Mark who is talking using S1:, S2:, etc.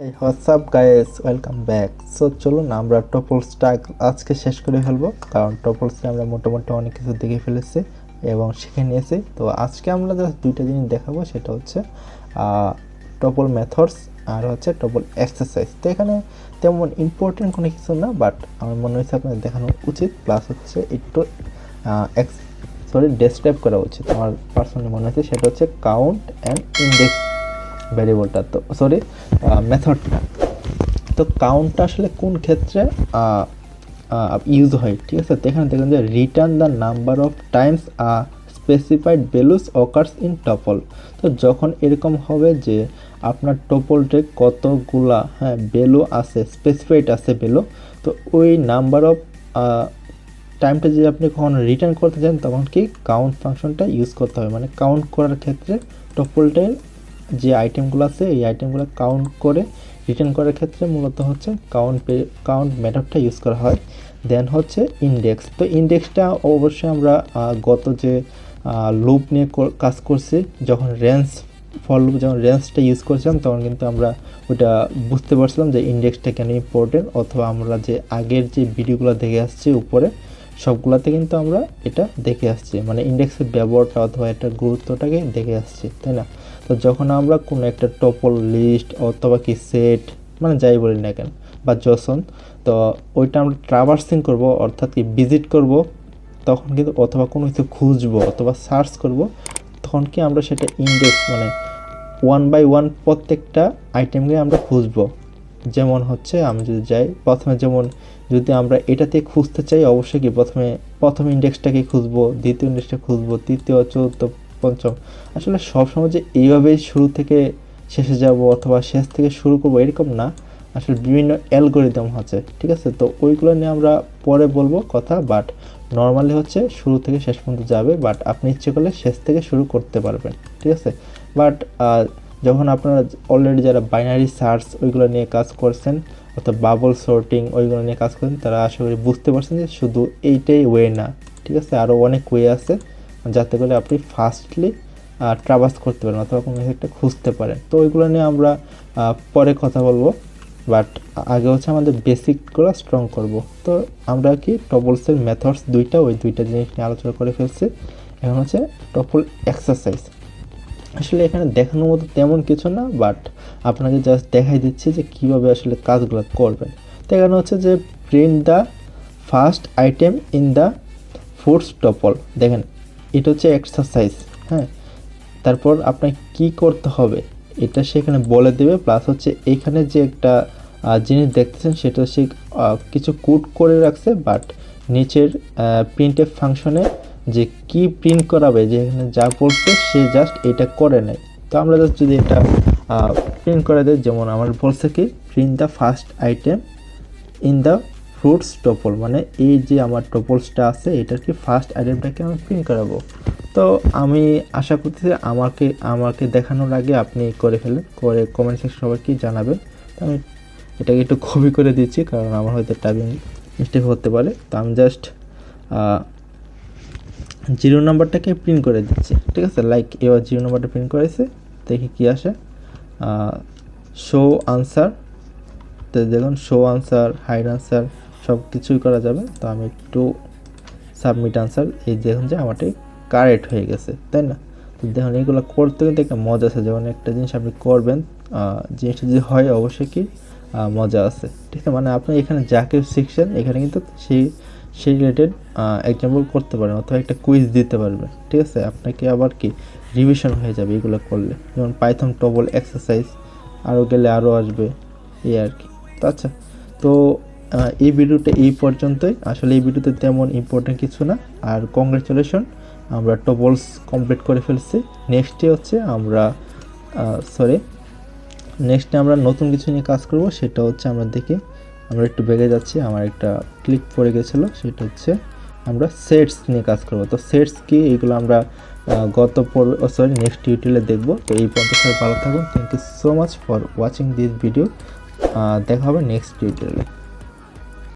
S1: এই WhatsApp guys, welcome back. So চলুন আমরা টপলসটা আজকে শেষ করে ফেলবো, কারণ টপলসে আমরা মোটামুটি অনেক কিছু দেখে ফেলেছি এবং শিখে নিয়েছি। তো আজকে আমরা জাস্ট দুইটা জিনিস দেখাবো, সেটা হচ্ছে টপল মেথডস আর হচ্ছে টপল এক্সারসাইজ। তো এখানে তেমন ইম্পর্টেন্ট কোনো কিছু না, বাট আমার মনে হয়েছে আপনাদের দেখানো উচিত, প্লাস হচ্ছে একটু ডেসক্রাইব করা উচিত। আমার পার্সোনালি মনে হচ্ছে সেটা হচ্ছে কাউন্ট অ্যান্ড ইন্ডেক্স ভ্যারিয়েবলটা, তো মেথডটা। তো কাউন্টটা আসলে কোন ক্ষেত্রে ইউজ হয়, ঠিক আছে? তো এখানে দেখুন যে return the number of Times specified values occurs in topple. তো যখন এরকম হবে যে আপনার টপলটে কতগুলা ভ্যালু আছে, স্পেসিফাইড আছে ভ্যালু, তো ওই নাম্বার অফ টাইমটা যদি আপনি কখনো রিটার্ন করতে চান, তখন কি কাউন্ট ফাংশনটা ইউজ করতে হবে। মানে কাউন্ট করার ক্ষেত্রে টপলটার যে আইটেমগুলো আছে এই আইটেমগুলো কাউন্ট করে রিটার্ন করার ক্ষেত্রে মূলত হচ্ছে কাউন্ট মেথডটা ইউজ করা হয়। দেন হচ্ছে ইন্ডেক্স। তো ইন্ডেক্সটা অবশ্যই আমরা গত যে লুপ নিয়ে কাজ করছি, যখন যখন রেঞ্জটা ইউজ করছিলাম, তখন কিন্তু আমরা ওটা বুঝতে পারছিলাম যে ইন্ডেক্সটা কেন ইম্পর্টেন্ট, অথবা আমরা যে আগের যে ভিডিওগুলো দেখে আসছি উপরে সবগুলোতে কিন্তু আমরা এটা দেখে আসছি, মানে ইন্ডেক্সের ব্যবহারটা অথবা এটার গুরুত্বটাকে দেখে আসছি, তাই না? তো যখন আমরা কোনো একটা টপল লিস্ট অথবা কি সেট, মানে যাই বলি না কেন, বা জসন, তো ওইটা আমরা ট্রাভার্সিং করব, অর্থাৎ কি ভিজিট করব, তখন কিন্তু অথবা কোনো কিছু খুঁজবো অথবা সার্চ করব, তখন কি আমরা সেটা ইন্ডেক্স, মানে ওয়ান বাই ওয়ান প্রত্যেকটা আইটেমকে আমরা খুঁজবো। যেমন হচ্ছে আমি যদি যাই প্রথমে, যেমন যদি আমরা এটাতে খুঁজতে চাই, অবশ্যই কি প্রথম ইন্ডেক্সটাকে খুঁজবো, দ্বিতীয় ইন্ডেক্সটা খুঁজবো, তৃতীয়, চতুর্থ, পঞ্চম। আসলে সবসময় যে এইভাবেই শুরু থেকে শেষে যাব অথবা শেষ থেকে শুরু করব এরকম না, আসলে বিভিন্ন অ্যালগরিদম আছে, ঠিক আছে? তো ওইগুলো নিয়ে আমরা পরে বলবো কথা, বাট নর্মালি হচ্ছে শুরু থেকে শেষ পর্যন্ত যাবে, বাট আপনি ইচ্ছে করলে শেষ থেকে শুরু করতে পারবেন, ঠিক আছে? বাট যখন আপনারা অলরেডি যারা বাইনারি সার্চ ওইগুলো নিয়ে কাজ করছেন অর্থাৎ বাবল সর্টিং ওইগুলো নিয়ে কাজ করেন, তারা আশা করি বুঝতে পারছেন যে শুধু এইটাই ওয়ে না, ঠিক আছে? আরও অনেক ওয়ে আছে যাতে করে আপনি ফাস্টলি ট্রাভার্স করতে পারেন অথবা কোনো একটা খুঁজতে পারেন। তো ওইগুলো নিয়ে আমরা পরে কথা বলবো, বাট আগে হচ্ছে আমাদের বেসিকগুলো স্ট্রং করব। তো আমরা কি টপলসের মেথডস ওই দুইটা জিনিস নিয়ে আলোচনা করে ফেলছি। এখন হচ্ছে টপল এক্সারসাইজ। আসলে এখানে দেখানোর মতো তেমন কিছু না, বাট আপনাকে জাস্ট দেখাই দিচ্ছি যে কীভাবে আসলে কাজগুলো করবেন। তো এখানে হচ্ছে যে print the first item in the foods topple. দেখেন এটা হচ্ছে এক্সারসাইজ, তারপর আপনাকে কি করতে হবে এটা সেখানে বলে দেবে, প্লাস হচ্ছে এখানে যে একটা জিনিস দেখতেছেন সেটা হচ্ছে কিছু কোড করে রাখছে, বাট নিচের প্রিন্টএফ ফাংশনে যে কি প্রিন্ট করাবে, যে এখানে যা বলছে সে জাস্ট এটা করে নেয়। তো আমরা জাস্ট যদি এটা প্রিন্ট করে দেয়, যেমন আমার বলছে কি print the first item in the fruits topple, মানে এই যে আমার টপলসটা আছে এটার কি ফার্স্ট আইটেমটাকে আমি প্রিন্ট করাবো। তো আমি আশা করতেছি আমাকে দেখানোর আগে আপনি করে ফেলেন, করে কমেন্ট সেকশন সবাইকে জানাবেন। তো আমি এটাকে একটু কপি করে দিচ্ছি, কারণ আমার হয়তো টাইপিং মিস্টেক হতে পারে। তো আমি জাস্ট 0 নাম্বারটাকে প্রিন্ট করে দিচ্ছি, ঠিক আছে? লাইক এবার 0 নাম্বারটা প্রিন্ট করেছে, দেখি কি আসে। শো আনসার, তো দেখুন শো আনসার, হাইড আনসার সব কিছুই করা যাবে। তো আমি একটু সাবমিট আনসার, এই দেখুন যে আমারটাই কারেক্ট হয়ে গেছে, তাই না? তো দেখুন এগুলো করতে কিন্তু একটা মজা আছে, যখন একটা জিনিস আপনি করবেন জিনিসটা যদি হয় অবশ্যই কি মজা আছে, ঠিক আছে? মানে আপনি এখানে যা কেউ শিখছেন এখানে কিন্তু সেই রিলেটেড এক্সাম্পল করতে পারেন অথবা একটা কুইজ দিতে পারবেন, ঠিক আছে? আপনাকে আবার কি রিভিশন হয়ে যাবে এগুলো করলে, যেমন পাইথন টপল এক্সারসাইজ আরও গেলে আরও আসবে, এই আর কি। তো আচ্ছা, তো এই ভিডিওটা এই পর্যন্তই। আসলে এই ভিডিওতে তেমন ইম্পর্টেন্ট কিছু না, আর কংগ্রেচুলেশন, আমরা টপলস কমপ্লিট করে ফেলছি। নেক্সটে হচ্ছে নেক্সটে আমরা নতুন কিছু নিয়ে কাজ করব, সেটা হচ্ছে আমরা একটু বেগে যাচ্ছি, আমার একটা ক্লিক পড়ে গেছিলো, সেটা হচ্ছে আমরা সেটস নিয়ে কাজ করব। তো সেটস কি এগুলো আমরা নেক্সট টিউটোরিয়ালে দেখব। তো এই পর্যন্ত সবাই ভালো থাকুন। Thank you so much for watching this video. দেখা হবে নেক্সট টিউটোরিয়ালে।